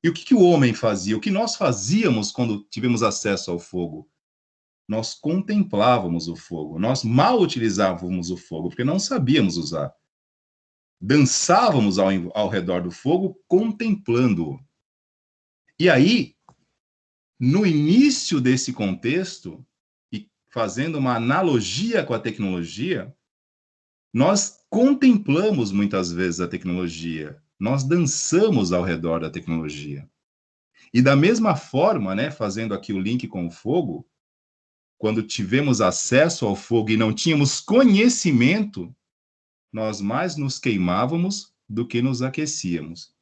E o que o homem fazia? O que nós fazíamos quando tivemos acesso ao fogo? Nós contemplávamos o fogo. Nós mal utilizávamos o fogo, porque não sabíamos usar. Dançávamos ao redor do fogo, contemplando-o. E aí, no início desse contexto, e fazendo uma analogia com a tecnologia, nós contemplamos muitas vezes a tecnologia, nós dançamos ao redor da tecnologia. E da mesma forma, né, fazendo aqui o link com o fogo, quando tivemos acesso ao fogo e não tínhamos conhecimento, nós mais nos queimávamos do que nos aquecíamos.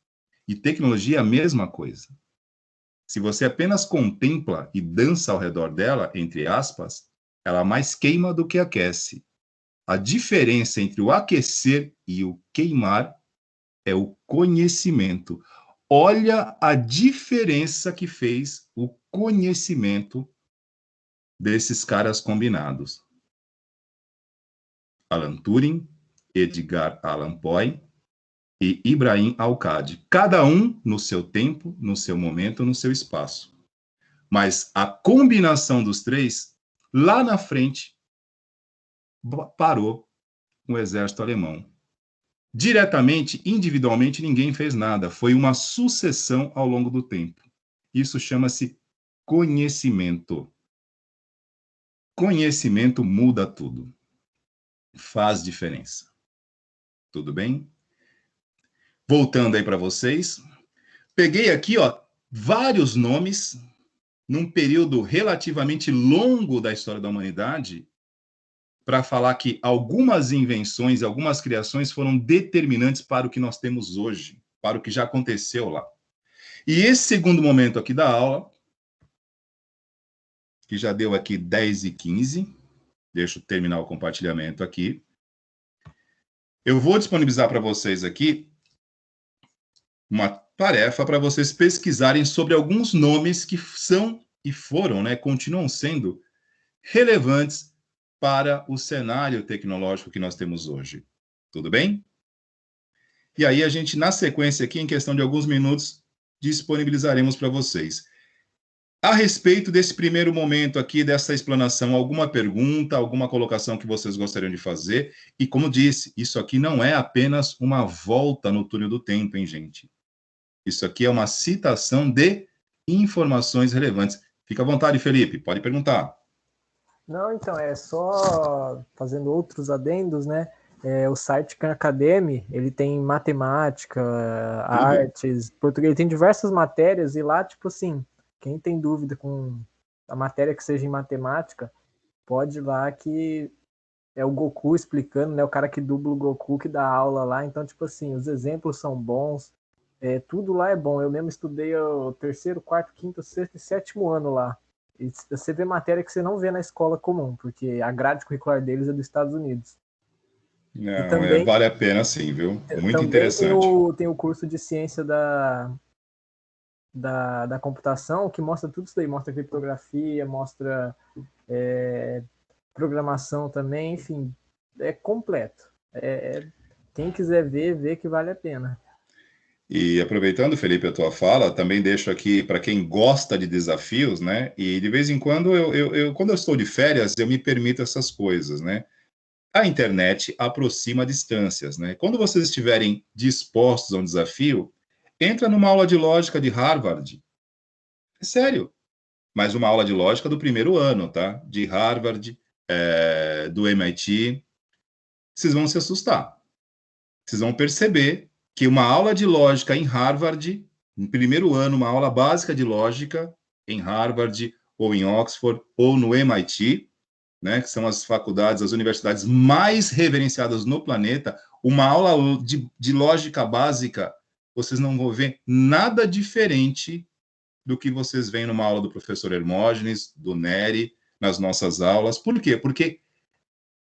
E tecnologia é a mesma coisa. Se você apenas contempla e dança ao redor dela, entre aspas, ela mais queima do que aquece. A diferença entre o aquecer e o queimar é o conhecimento. Olha a diferença que fez o conhecimento desses caras combinados. Alan Turing, Edgar Allan Poe e Ibrahim Al-Qadi. Cada um no seu tempo, no seu momento, no seu espaço. Mas a combinação dos três, lá na frente, parou o exército alemão. Diretamente, individualmente, ninguém fez nada. Foi uma sucessão ao longo do tempo. Isso chama-se conhecimento. Conhecimento muda tudo. Faz diferença. Tudo bem? Voltando aí para vocês. Peguei aqui, ó, vários nomes num período relativamente longo da história da humanidade para falar que algumas invenções, algumas criações foram determinantes para o que nós temos hoje, para o que já aconteceu lá. E esse segundo momento aqui da aula, que já deu aqui 10h15, deixa eu terminar o compartilhamento aqui. Eu vou disponibilizar para vocês aqui uma tarefa para vocês pesquisarem sobre alguns nomes que são e foram, né, continuam sendo relevantes para o cenário tecnológico que nós temos hoje. Tudo bem? E aí a gente, na sequência aqui, em questão de alguns minutos, disponibilizaremos para vocês. A respeito desse primeiro momento aqui, dessa explanação, alguma pergunta, alguma colocação que vocês gostariam de fazer? E como disse, isso aqui não é apenas uma volta no túnel do tempo, hein, gente? Isso aqui é uma citação de informações relevantes. Fica à vontade, Felipe, pode perguntar. Não, então, é só fazendo outros adendos, né? O site Khan Academy, ele tem matemática, artes, português, ele tem diversas matérias, e lá, tipo assim, quem tem dúvida com a matéria que seja em matemática, pode ir lá que é o Goku explicando, né? O cara que dubla o Goku que dá aula lá, então, tipo assim, os exemplos são bons, tudo lá é bom. Eu mesmo estudei o 3º, 4º, 5º, 6º e 7º ano lá. E você vê matéria que você não vê na escola comum, porque a grade curricular deles é dos Estados Unidos. Não, e também, vale a pena sim, viu? Muito também interessante. Tem o curso de ciência da computação, que mostra tudo isso daí, mostra criptografia, mostra programação também, enfim, é completo. Quem quiser ver que vale a pena. E aproveitando, Felipe, a tua fala, também deixo aqui para quem gosta de desafios, né? E de vez em quando, quando eu estou de férias, eu me permito essas coisas, né? A internet aproxima distâncias, né? Quando vocês estiverem dispostos a um desafio, entra numa aula de lógica de Harvard. É sério. Mas uma aula de lógica do primeiro ano, tá? De Harvard, do MIT. Vocês vão se assustar. Vocês vão perceber que uma aula de lógica em Harvard, no primeiro ano, uma aula básica de lógica em Harvard, ou em Oxford, ou no MIT, né, que são as faculdades, as universidades mais reverenciadas no planeta, uma aula de lógica básica, vocês não vão ver nada diferente do que vocês veem numa aula do professor Hermógenes, do Neri, nas nossas aulas. Por quê? Porque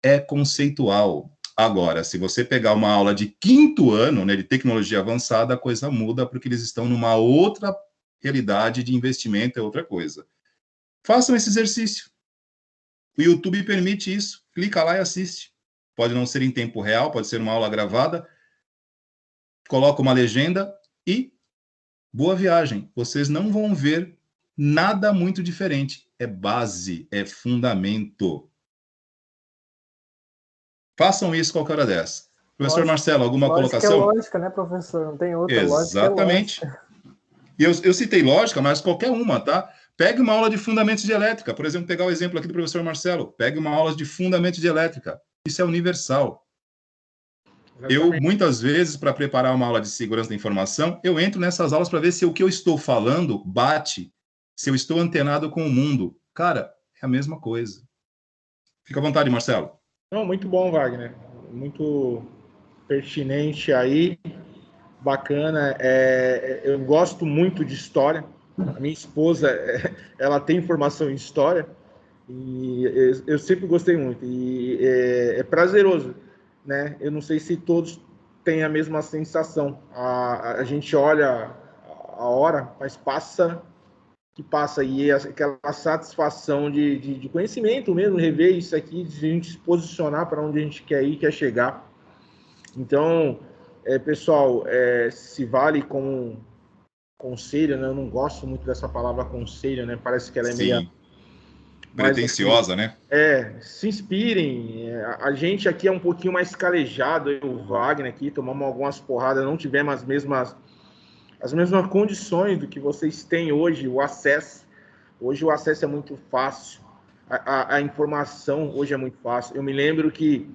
é conceitual. Agora, se você pegar uma aula de 5º ano, né, de tecnologia avançada, a coisa muda, porque eles estão numa outra realidade de investimento, é outra coisa. Façam esse exercício. O YouTube permite isso. Clica lá e assiste. Pode não ser em tempo real, pode ser uma aula gravada. Coloca uma legenda e boa viagem. Vocês não vão ver nada muito diferente. É base, é fundamento. Façam isso qualquer hora dessa. Professor Lógica, Marcelo, alguma colocação? É lógica, né, professor? Não tem outra. Exatamente. Lógica é lógica. E eu citei lógica, mas qualquer uma, tá? Pegue uma aula de fundamentos de elétrica. Por exemplo, pegar o exemplo aqui do professor Marcelo. Pegue uma aula de fundamentos de elétrica. Isso é universal. Exatamente. Eu, muitas vezes, para preparar uma aula de segurança da informação, eu entro nessas aulas para ver se o que eu estou falando bate, se eu estou antenado com o mundo. Cara, é a mesma coisa. Fica à vontade, Marcelo. Não, muito bom, Wagner. Muito pertinente aí. Bacana. Eu gosto muito de história. A minha esposa, ela tem formação em história. E eu sempre gostei muito. E é prazeroso, né? Eu não sei se todos têm a mesma sensação. A gente olha a hora, mas passa que passa aí aquela satisfação de conhecimento mesmo, rever isso aqui, de a gente se posicionar para onde a gente quer ir, quer chegar. Então, pessoal, se vale como conselho, né? Eu não gosto muito dessa palavra conselho, né? Parece que ela é meio pretensiosa, né? Se inspirem. A gente aqui é um pouquinho mais calejado, eu, o Wagner aqui, tomamos algumas porradas, não tivemos as mesmas condições do que vocês têm hoje, o acesso. Hoje o acesso é muito fácil, a informação hoje é muito fácil. Eu me lembro que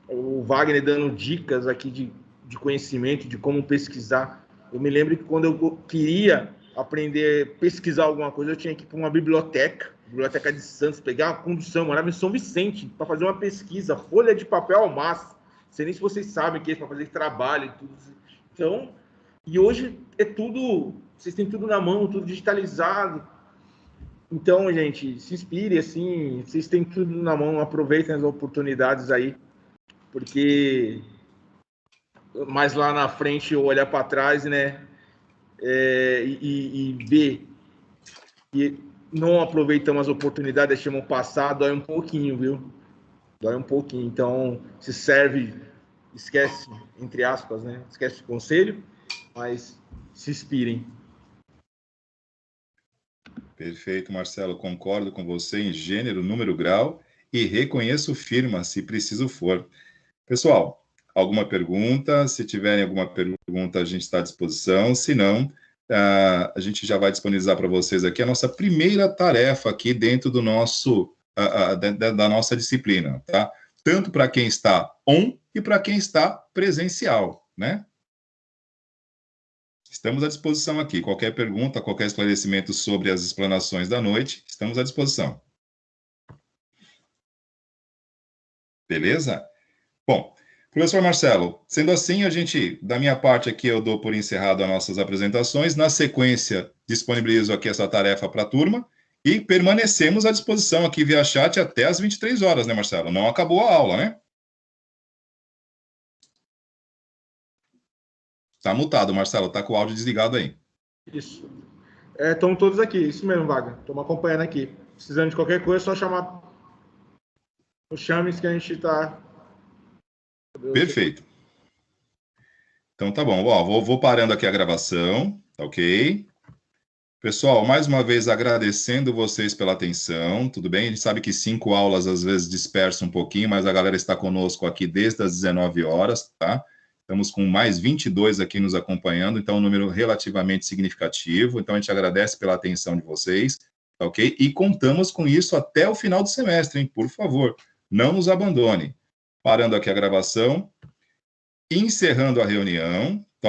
o Wagner dando dicas aqui de conhecimento, de como pesquisar. Eu me lembro que quando eu queria aprender a pesquisar alguma coisa, eu tinha que ir para uma biblioteca de Santos, pegar uma condução, morava em São Vicente, para fazer uma pesquisa, folha de papel ao máximo. Não sei nem se vocês sabem o que é para fazer trabalho e tudo. Então, e hoje é tudo, vocês têm tudo na mão, tudo digitalizado. Então, gente, se inspire, assim, vocês têm tudo na mão, aproveitem as oportunidades aí, porque mais lá na frente, eu olhar para trás, né, e ver que não aproveitamos as oportunidades, deixamos passar, dói um pouquinho, viu? Dói um pouquinho. Então, se serve, esquece, entre aspas, né, esquece o conselho, mas se inspirem. Perfeito, Marcelo, concordo com você em gênero, número, grau e reconheço firma, se preciso for. Pessoal, alguma pergunta? Se tiverem alguma pergunta, a gente está à disposição. Se não, a gente já vai disponibilizar para vocês aqui a nossa primeira tarefa aqui dentro do nosso, da nossa disciplina, tá? Tanto para quem está on e para quem está presencial, né? Estamos à disposição aqui. Qualquer pergunta, qualquer esclarecimento sobre as explanações da noite, estamos à disposição. Beleza? Bom, professor Marcelo, sendo assim, da minha parte aqui, eu dou por encerrado as nossas apresentações. Na sequência, disponibilizo aqui essa tarefa para a turma e permanecemos à disposição aqui via chat até às 23 horas, né, Marcelo? Não acabou a aula, né? Está mutado, Marcelo. Está com o áudio desligado aí. Isso. Estão todos aqui. Isso mesmo, Wagner. Estamos acompanhando aqui. Precisando de qualquer coisa, é só chamar o Chames que a gente está... Perfeito. Então tá bom. Ó, vou parando aqui a gravação, tá ok? Pessoal, mais uma vez agradecendo vocês pela atenção, tudo bem? A gente sabe que 5 aulas às vezes dispersa um pouquinho, mas a galera está conosco aqui desde as 19 horas, tá? Estamos com mais 22 aqui nos acompanhando, então é um número relativamente significativo. Então a gente agradece pela atenção de vocês, tá ok? E contamos com isso até o final do semestre, hein? Por favor, não nos abandone. Parando aqui a gravação, encerrando a reunião,